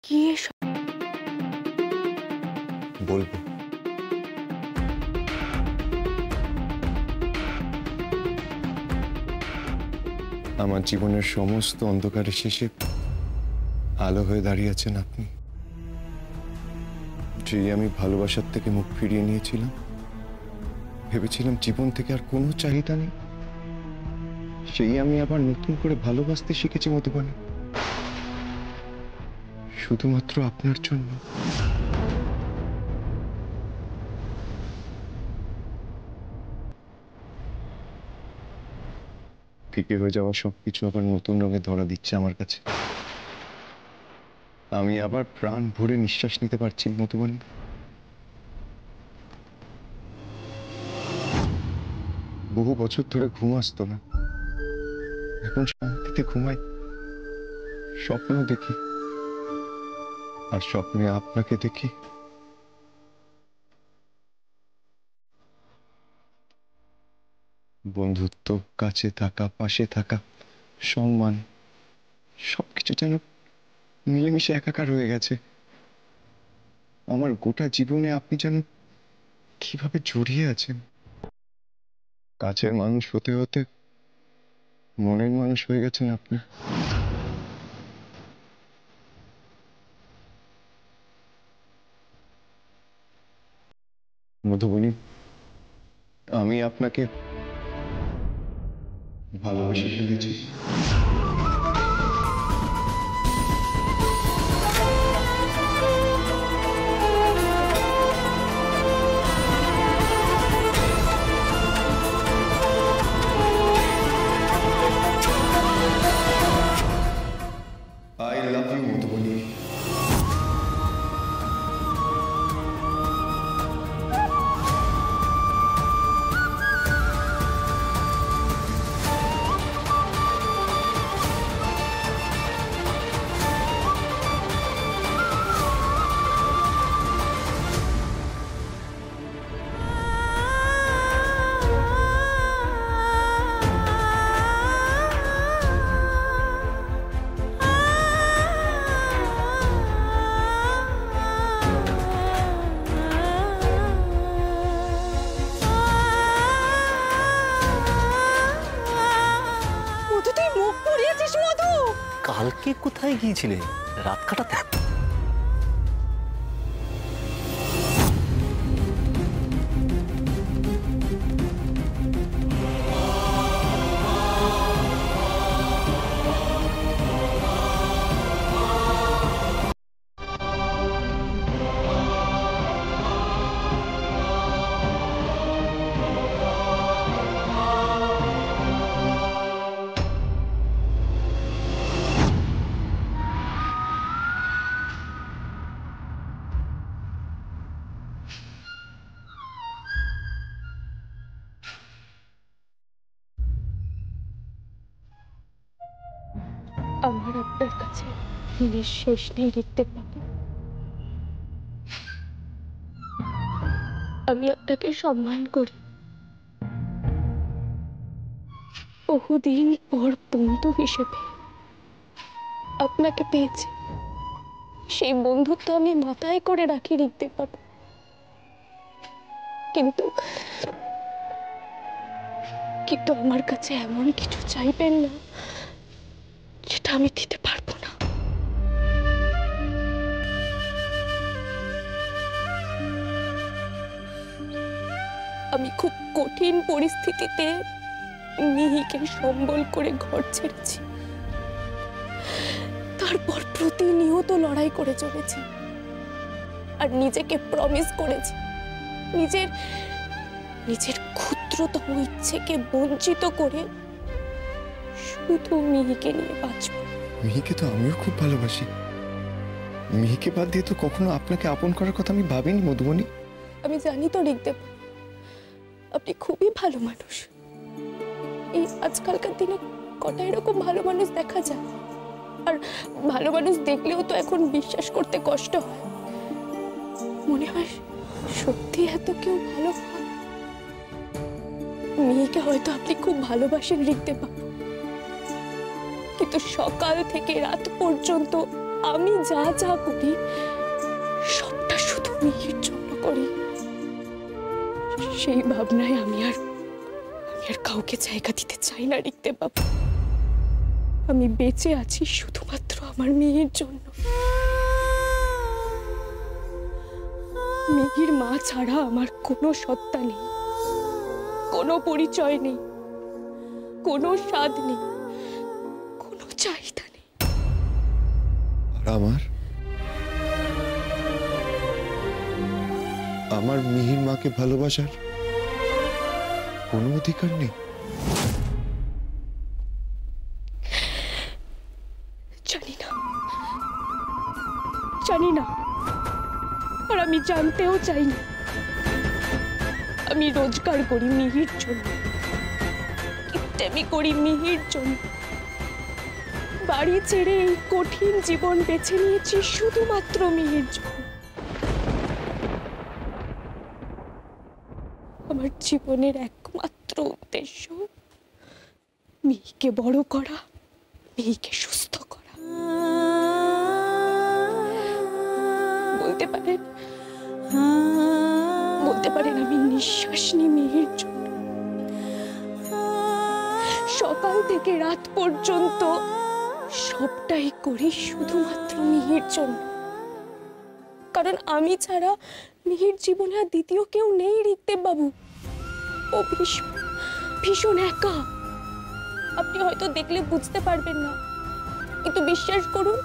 কি এসব বলবো? আমার জীবনের সমস্ত অন্ধকারের শেষে আলো হয়ে দাঁড়িয়ে আছেন আপনি। যেই আমি ভালোবাসার থেকে মুখ ফিরিয়ে নিয়েছিলাম, ভেবেছিলাম জীবন থেকে আর কোনো চাহিদা নেই, সেই আমি আবার নতুন করে ভালোবাসতে শিখেছি মধুবনী, শুধুমাত্র আপনার জন্য। ফিকে হয়ে যাওয়া সবকিছু আবার নতুন রঙে ধরা দিচ্ছে আমার কাছে। আমি আবার প্রাণ ভরে নিঃশ্বাস নিতে পারছি মধুবনী। বহু বছর ধরে ঘুম আসতো না, এখন শান্তিতে ঘুমাই, স্বপ্ন দেখি, আর স্বপ্নে আপনাকে দেখি। বন্ধুত্ব, কাছে থাকা, পাশে থাকা, সম্মান, সবকিছু যেন মিলেমিশে একাকার হয়ে গেছে। আমার গোটা জীবনে আপনি যেন কিভাবে জড়িয়ে আছেন। কাছের মানুষ হতে হতে মনের মানুষ হয়ে গেছেন আপনি। মধুবনী, আমি আপনাকে ভালোবেসে ফেলেছি। I love you, Madhubani. মধু, তুই মুখ পুড়িয়েছিস মধু। কালকে কোথায় গিয়েছিলে রাত কাটাতে? আমার আপনার কাছে নিঃশেষ নেই লিখতে পাবো। আমি আপনাকে সম্মান করি। বহুদিন পর বন্ধু হিসেবে আপনাকে পেয়েছি, সেই বন্ধুত্ব আমি মাথায় করে রাখি লিখতে পাবো। কিন্তু কিন্তু আমার কাছে এমন কিছু চাইবেন না যেটা আমি দিতে পারবো না। আমি খুব কঠিন পরিস্থিতিতে মিহিকে সম্বল করে ঘর ছেড়েছি, তারপর প্রতিনিয়ত লড়াই করে চলেছি, আর নিজেকে প্রমিস করেছি নিজের নিজের ক্ষুদ্রতম ইচ্ছেকে বঞ্চিত করে শুধু মিহিকে নিয়ে বাঁচব। মিহিকে তো আমিও খুব ভালোবাসি। মিহিকে বাদ দিয়ে তো কখনো আপনাকে আপন করার কথা আমি ভাবিনি মধুবনী। আমি জানি তো লিখতে, আপনি খুবই ভালো মানুষ। এই আজকালকার দিনে কটা এরকম ভালো মানুষ দেখা যায়, আর ভালো মানুষ দেখলেও তো এখন বিশ্বাস করতে কষ্ট হয়। মনে হয় সত্যি এত কেউ ভালো হয়। মেয়েকে হয়তো আপনি খুব ভালোবাসেন লিখতে পাবো, কিন্তু সকাল থেকে রাত পর্যন্ত আমি যা যা করি সবটা শুধু মিহির জন্য করি। সেই ভাবনায় আমি আর কাউকে জায়গা দিতে চাই না রিক্তে বাবু। আমি বেঁচে আছি শুধুমাত্র আমার মিহির জন্য। মিহির মা ছাড়া আমার কোনো সত্তা নেই, কোনো পরিচয় নেই, কোনো স্বাদ নেই, কোনো চাহিদা নেই। আর আমার মিহির মাকে ভালোবাসার কোনো অধিকার নেই? জানি না, আর আমি জানতেও চাই না। আমি রোজগার করি মিহির জন্য, কিপটেমি করি মিহির জন্য। বাড়ি ছেড়ে এই কঠিন জীবন বেছে নিয়েছি শুধুমাত্র মিহির জন্য। আমার জীবনের একমাত্র উদ্দেশ্য মিহিকে বড় করা, মিহিকে সুস্থ করা। বলতে পারেন আমি নিঃশ্বাস নিই মিহির জন্য। সকাল থেকে রাত পর্যন্ত সবটাই করি শুধুমাত্র মিহির জন্য। কারণ আমি ছাড়া মিহির জীবনে আর দ্বিতীয় কেউ নেই রিক্তে বাবু। ও ভীষণ একা। আপনি হয়তো দেখলে বুঝতে পারবেন না, কিন্তু বিশ্বাস করুন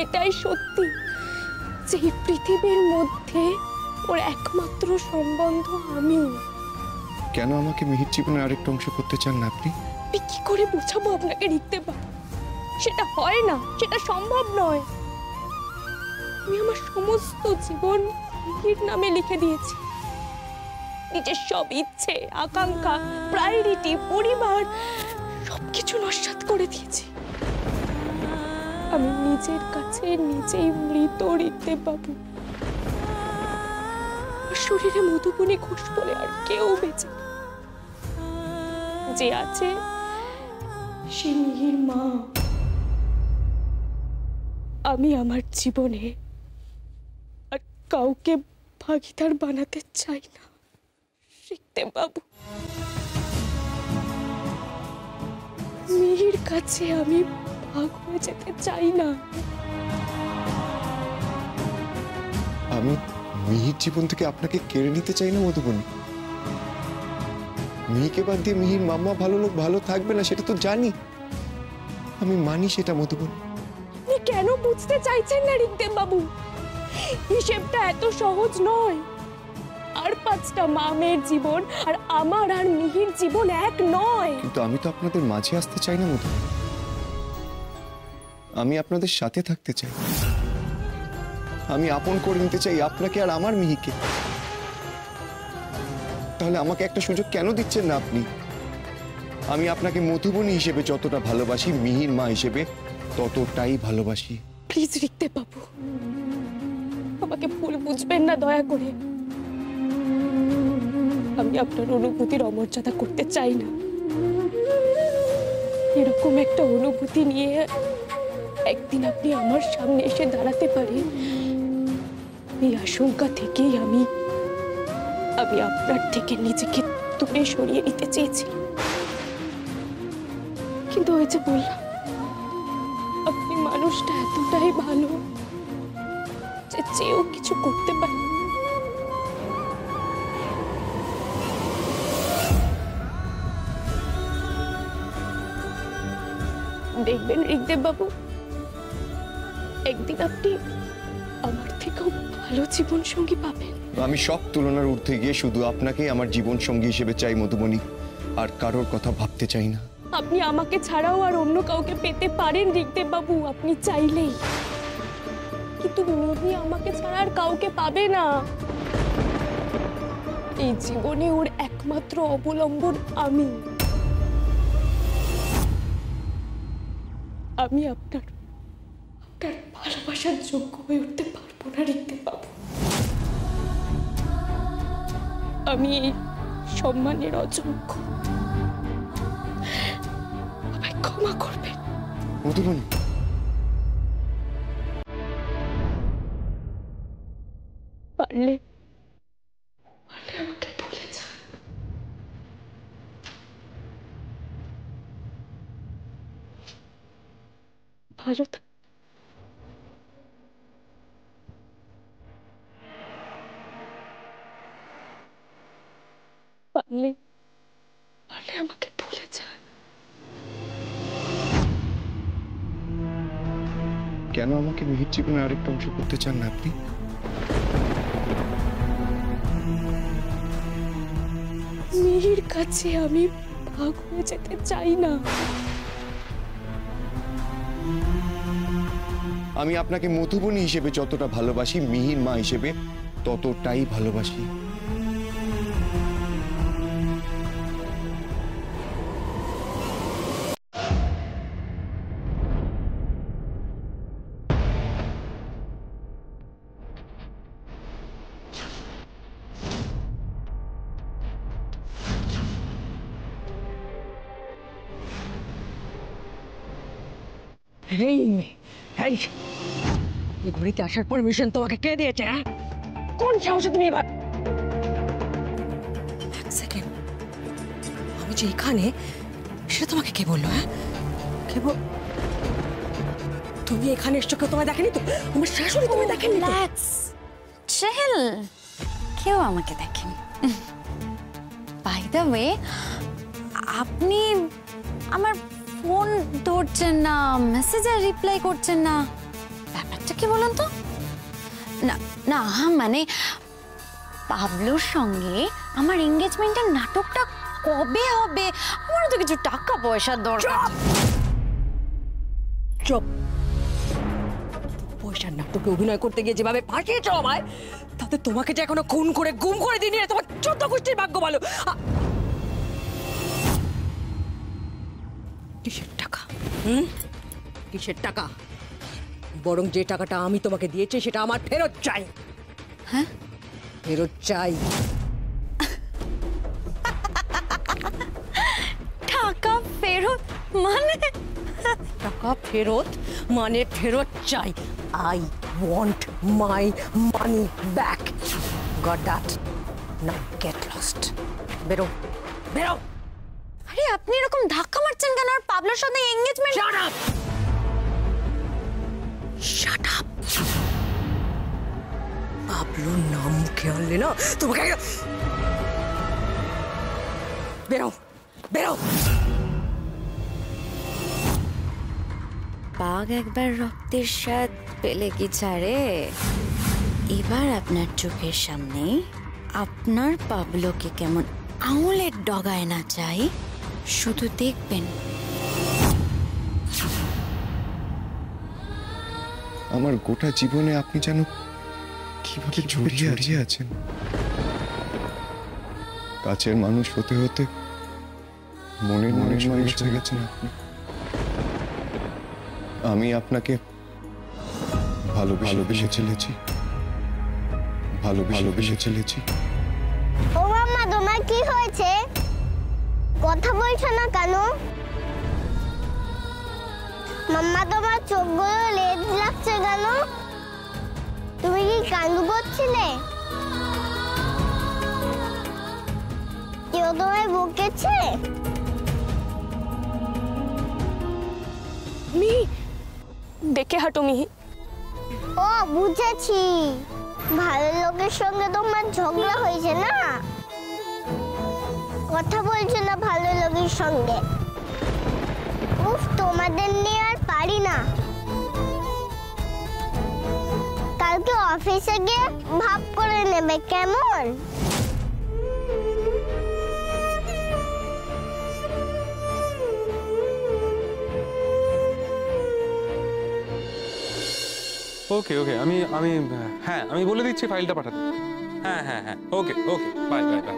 এটাই সত্যি যে এই পৃথিবীর মধ্যে ওর একমাত্র সম্বন্ধ আমি। কেন আমাকে মিহির জীবনে আরেকটা অংশ করতে চান না আপনি? কি করে বোঝাবো আপনাকে রিক্তে বাবু? সেটা হয় না, সেটা সম্ভব নয়। আমি আমার সমস্ত জীবন মিহির নামে লিখে দিয়েছি। নিজের সব ইচ্ছে, আকাঙ্ক্ষা, প্রায়োরিটি, পরিবার সবকিছু নস্যাৎ করে দিয়েছি। আমি নিজের কাছে নিজেই মৃত রিক্তে বাবু। শরীরে মধুবনী ঘোষ বলে আর কেউ বেঁচে নেই। যে আছে সে মিহির মা। আমি আমার জীবনে আর কাউকে ভাগিদার বানাতে চাই না রিক্তে বাবু। মিহির কাছে আমি ভাগ হয়ে যেতে চাই না। আমি মিহির জীবন থেকে আপনাকে কেড়ে নিতে চাই না মধুবনী। মিহিকে বাদ দিয়ে মিহির মাম্মা ভালো লোক ভালো থাকবে না, সেটা তো জানি। আমি মানি সেটা মধুবনী। আপনি কেন বুঝতে চাইছেন না রিক্তে বাবু? হিসেবটা এত সহজ নয়। আর 5টা মা মেয়ের জীবন আর আমার আর মিহির জীবন এক নয়। কিন্তু আমি তো আপনাদের মাঝে আসতে চাই না মধুবনী। আমি আপনাদের সাথে থাকতে চাই। আমি আপন করে নিতে চাই আপনাকে আর আমার মিহিকে। তাহলে আমাকে একটা সুযোগ কেন দিচ্ছেন না আপনি? আমি আপনাকে মধুবনী হিসেবে যতটা ভালোবাসি, মিহির মা হিসেবে ততটাই ভালোবাসি। প্লিজ রিক্তে বাবু, আমাকে ভুল বুঝবেন না দয়া করে। আমি আপনার অনুভূতির অমর্যাদা করতে চাই না। এরকম একটা অনুভূতি নিয়ে একদিন আপনি আমার সামনে এসে দাঁড়াতে পারেন, এই আশঙ্কা থেকেই আমি আপনার থেকে নিজেকে দূরে সরিয়ে নিতে চেয়েছি। কিন্তু ওই যে বললাম, আপনি মানুষটা এতটাই ভালো যে চেয়েও কিছু করতে পারেন। দেখবেন রিকদেব বাবু, একদিন আপনি আমার থেকেও ভালো জীবন সঙ্গী পাবেন। আমি সব তুলনার ঊর্ধ্বে গিয়ে শুধু আপনাকেই আমার জীবন সঙ্গী হিসেবে চাই মধুবনী, আর কারোর কথা ভাবতে চাই না। আপনি আমাকে ছাড়াও আর অন্য কাউকে পেতে পারেন রিকদেব বাবু, আপনি চাইলেই। কিন্তু মিহি আমাকে ছাড়া আর কাউকে পাবে না। এই জীবনে ওর একমাত্র অবলম্বন আমি। আমি আপনার ভালোবাসার যোগ্য হয়ে উঠতে পারবো না রিকদেব বাবু। আমি এই সম্মানের অযোগ্য। আমায় ক্ষমা করবেন মধুবনী, পারলে আমাকে বলে যা। ভালো থাক। পারলে পারলে আমাকে ভুলে যা। কেন আমাকে মিহির জীবনে আরেকটা অংশ করতে চান না আপনি? মিহির কাছে আমি ভাগ হয়ে যেতে চাই না। আমি আপনাকে মধুবনী হিসেবে যতটা ভালোবাসি, মিহির মা হিসেবে ততটাই ভালোবাসি। এই এই এই ঘড়িতে আসার পারমিশন তোমাকে কে দিয়েছে? হ্যাঁ, কোন সাহসে তুমি এবার? এক সেকেন্ড, আমি যে এখানে সেটা তোমাকে কে বললো? হ্যাঁ, কে বল? তুমি এখানে এসছো, কেউ তোমায় দেখেনি তো? তোমার শাশুড়ি তোমায় দেখেনি তো? রিল্যাক্স, চিল, কেউ আমাকে দেখেনি। বাই দ্য ওয়ে, আপনি আমার ফোন ধরছেন না, মেসেজে রিপ্লাই করছেন না, ব্যাপারটা কি বলুন তো? না না, মানে পাবলোর সঙ্গে আমার এঙ্গেজমেন্টের নাটকটা কবে হবে? আমারও তো কিছু টাকা পয়সার দরকার। চুপ! পয়সার নাটকে অভিনয় করতে গিয়ে যেভাবে ফাঁসিয়েছ আমায়, তাতে তোমাকে যে এখনো খুন করে গুম করে দিনি, তোমার 14 গোষ্ঠীর ভাগ্য ভালো। কিসের টাকা? কিসের টাকা? বরং যে টাকাটা আমি তোমাকে দিয়েছি সেটা আমার ফেরত চাই। হ্যাঁ, ফেরত চাই। টাকা ফেরত মানে? টাকা ফেরত মানে ফেরত চাই। I want my money back. Goat that? Now get lost. বেরো, বেরো। আরে আপনি এরকম ধাক্কা মারছেন কেন? আর পাবলোর সাথে engagement? Shut up! Shut up! পাবলোর নাম মুখে আনলে না তোমাকে। বেরো, বেরো। বাঘ একবার রক্তের স্বাদ পেলে কি ছাড়ে? এবার আপনার চোখের সামনে আপনার পাবলোকে কেমন আঙুলের ডগায় না চাই, শুধু দেখবেন। আমার গোটা জীবনে আপনি যেন কিভাবে জড়িয়ে আছেন। কাছের মানুষ হতে হতে মনের মানুষ হয়ে গেছেন আপনি। আমি আপনাকে ভালোবেসে চলেছি। ও মাম্মা, তোমার কি হয়েছে? কথা বলছো না কেন? মাম্মা, তোমার চোখগুলো লেজ লাগছে কেন? তুমি কি কান্ডু করছিলে? কেউ তোমায় বকেছে? মিহি, দেখে হাঁটো মিহি। ও বুঝেছি, ভালো লোকের সঙ্গে তোমার ঝগড়া হয়েছে না? কথা বলছো না ভালো লোকের সঙ্গে। উফ, তোমাদের নিয়ে আর পারি না। কালকে অফিসে গিয়ে ভাব করে নেবে, কেমন? ওকে ওকে, আমি আমি হ্যাঁ, আমি বলে দিচ্ছি ফাইলটা পাঠাতে। হ্যাঁ হ্যাঁ হ্যাঁ, ওকে ওকে, বাই বাই বাই।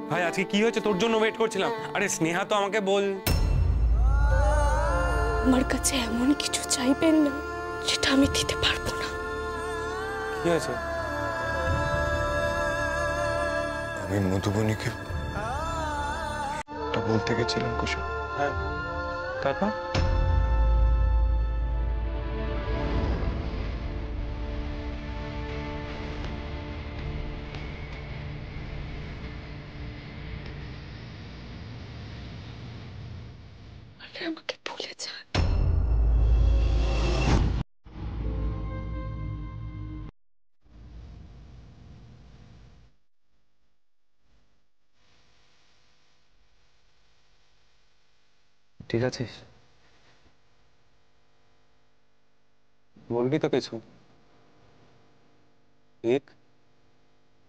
ভাই আজকে কি হয়েছে? তোর জন্য ওয়েট করছিলাম। আরে স্নেহা তো আমাকে বল। আমার কাছে এমন কিছু চাইবেন না যেটা আমি দিতে পারবো না। কি হয়েছে? আমি মধুবনীকে বলতে গেছিলাম কুসুম। হ্যাঁ, তারপর? আপনি আমাকে ভুলে যান। ঠিক আছে, বলবি তো কিছু? রিক,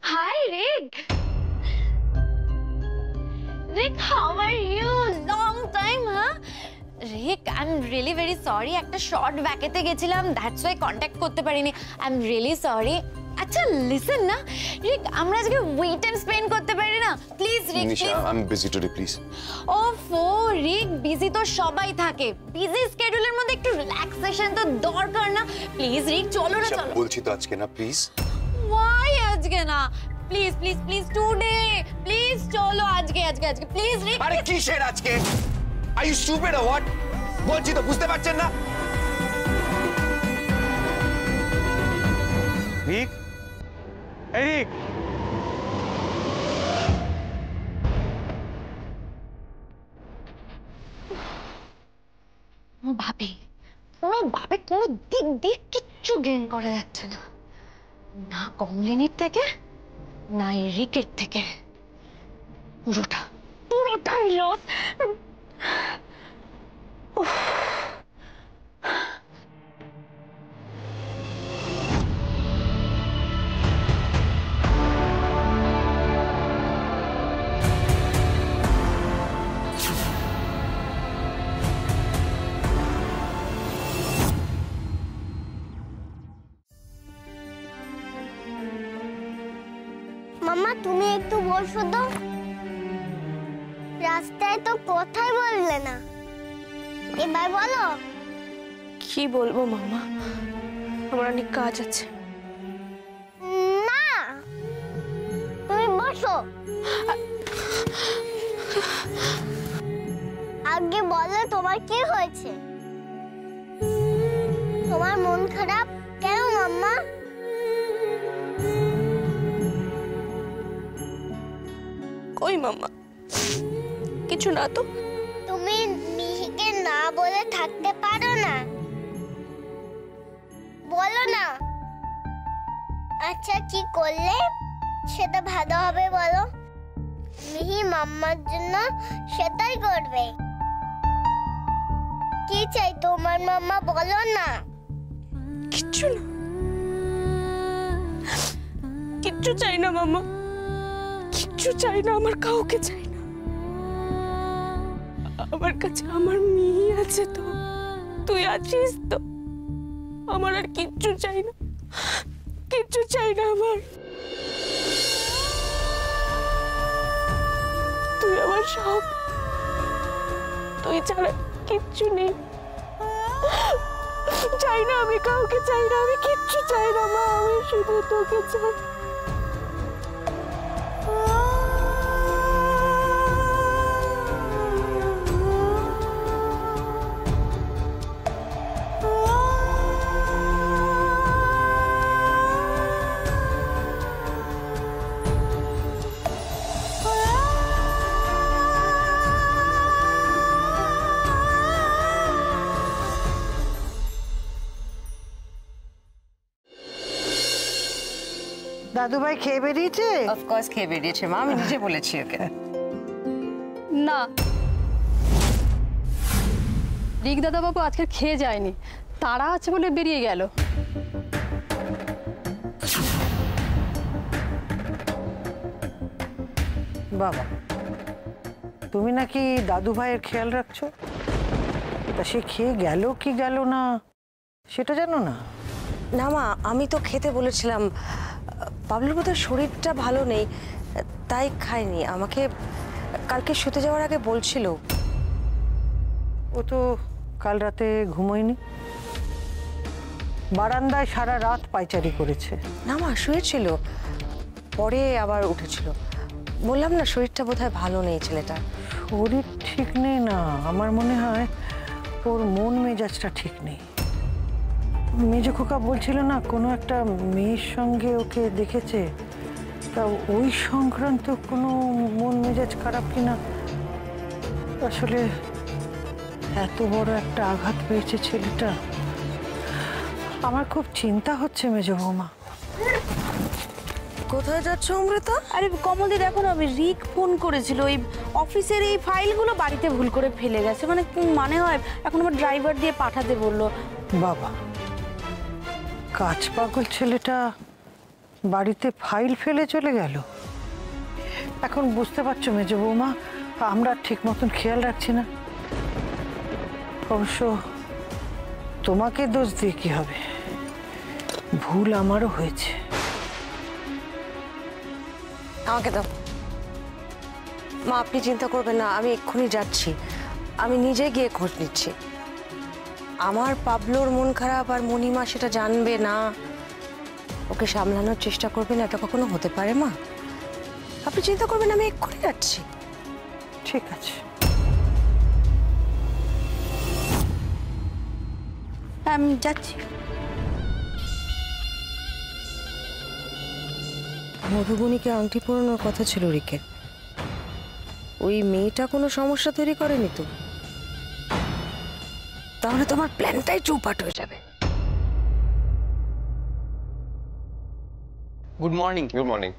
Hi, Rick. Rick, how are you? Long time, huh? Rick, I'm really very sorry. একটা শর্ট ব্যাকেতে গেছিলাম, that's why কন্ট্যাক্ট করতে পারিনি। I'm really sorry. আচ্ছা, listen না, রিক, আমরা আজকে উইকেন্ড স্পেন্ড করতে পারি না? Please Rick, Nisha, I am busy today, please. ওফো রিক, বিজি তো সবাই থাকে, বিজি স্কেডিউলের মধ্যে একটু রিল্যাক্সেশন তো দরকার না? প্লিজ রিক, চলো না, চলো। বলছি তো আজকে না, প্লিজ। Why আজকে না? Please please please today, please চলো আজকে আজকে আজকে প্লিজ রিক। আরে কিসের আজকে? Are you stupid or what? বলছি তো, বুঝতে পারছেন না? রিক, এই রিক, ভাবি কোনো দিক দিয়ে কিচ্ছু গেইন করা যাচ্ছে না, না কমলিনীর থেকে না এই রিকের থেকে, পুরোটাই লস। মাম্মা তুমি একটু বসো তো, রাস্তায় তো কথাই বললে না, এবার বলো। কি বলবো মাম্মা, আমার অনেক কাজ আছে। না, তুমি বসো, আগে বলো তোমার কি হয়েছে? তোমার মন খারাপ কেন মাম্মা? কই মাম্মা, কিছু না তো। তুমি মিহিকে না বলে থাকতে পারো না, বলো না। আচ্ছা কি করলে সেটা ভালো হবে বলো? মিহি মাম্মার জন্য সেটাই করবে। কি চাই তোমার মাম্মা বলো না? কিচ্ছু না, কিচ্ছু চাই না মাম্মা, কিচ্ছু চাই না, আমার কাউকে চাই না। আমার কাছে আমার মিহি আছে তো, তুই আছিস তো, আমার আর কিচ্ছু চাই না, কিচ্ছু চাই না আমার। তুই আমার সব, তুই ছাড়া কিচ্ছু নেই। চাই না আমি কাউকে, চাই না আমি কিচ্ছু চাই না মা, আমি শুধু তোকে চাই। দাদুভাই খেয়ে বেরিয়েছে? অফকোর্স খেয়ে বেরিয়েছে মা, আমি নিজে বলেছি ওকে। না, রিক দাদাবাবু আজকে খেয়ে যায়নি, তারা আছে বলে বেরিয়ে গেল। বাবা, তুমি নাকি দাদু ভাইয়ের খেয়াল রাখছো, তা সে খেয়ে গেল কি গেল না সেটা জানো না? না মা, আমি তো খেতে বলেছিলাম, বাবলুর বোধহয় শরীরটা ভালো নেই তাই খাইনি, আমাকে কালকে শুতে যাওয়ার আগে বলছিল। ও তো কাল রাতে ঘুমোয়নি, বারান্দায় সারা রাত পায়চারি করেছে। না মা, শুয়েছিল, পরে আবার উঠেছিল। বললাম না শরীরটা বোধহয় ভালো নেই ছেলেটা। শরীর ঠিক নেই না, আমার মনে হয় ওর মন মেজাজটা ঠিক নেই। মেজো খোকা বলছিল না কোনো একটা মেয়ের সঙ্গে ওকে দেখেছে, তা ওই সংক্রান্ত কোনো মন মেজাজ খারাপ কিনা আসলে এত বড় একটা আঘাত পেয়েছে ছেলেটা। আমার খুব চিন্তা হচ্ছে মেজ বৌমা। কোথায় যাচ্ছ অমৃতা? আরে কমলদি দেখো না, রিক ফোন করেছিল, এই অফিসের এই ফাইলগুলো বাড়িতে ভুল করে ফেলে গেছে, মানে কি মানে হয়, এখন আমার ড্রাইভার দিয়ে পাঠাতে বললো। বাবা, কাজ পাগল ছেলেটা বাড়িতে ফাইল ফেলে চলে গেল। এখন বুঝতে পারছো মেজ বৌমা, আমরা ঠিক মতন খেয়াল রাখছি না। অবশ্য তোমাকে দোষ দিয়ে কি হবে, ভুল আমারও হয়েছে। আমাকে দাও মা, আপনি চিন্তা করবেন না, আমি এক্ষুনি যাচ্ছি, আমি নিজে গিয়ে খোঁজ নিচ্ছি। আমার পাবলোর মন খারাপ আর মণিমা সেটা জানবে না, ওকে সামলানোর চেষ্টা করবেন, এটা কখনো হতে পারে মা? আপনি চিন্তা করবেন, আমি এক্ষুনি যাচ্ছি। ঠিক আছে। আমি যাচ্ছি। মধুবনীকে আংটি পরানোর কথা ছিল রিকের, ওই মেয়েটা কোনো সমস্যা তৈরি করেনি তো? তাহলে তোমার প্ল্যানটাই চৌপাট হয়ে যাবে। Good morning. Good morning.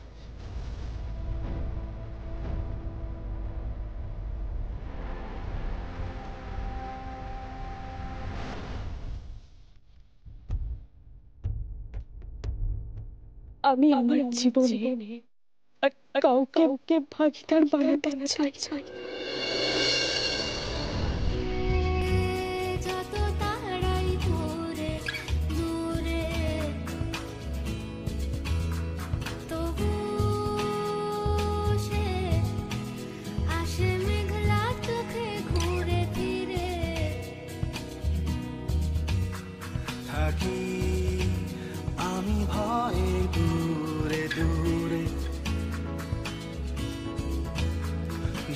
আমি আমার জীবনে আর কাউকে ভাগিদার বানাতে চাই। থাকি আমি ভয়ে দূরে দূরে,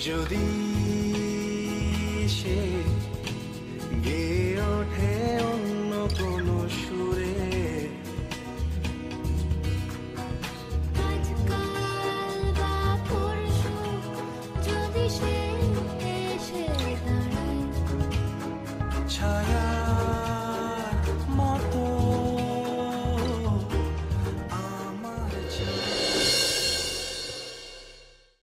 যদি সে গেয়ে ওঠে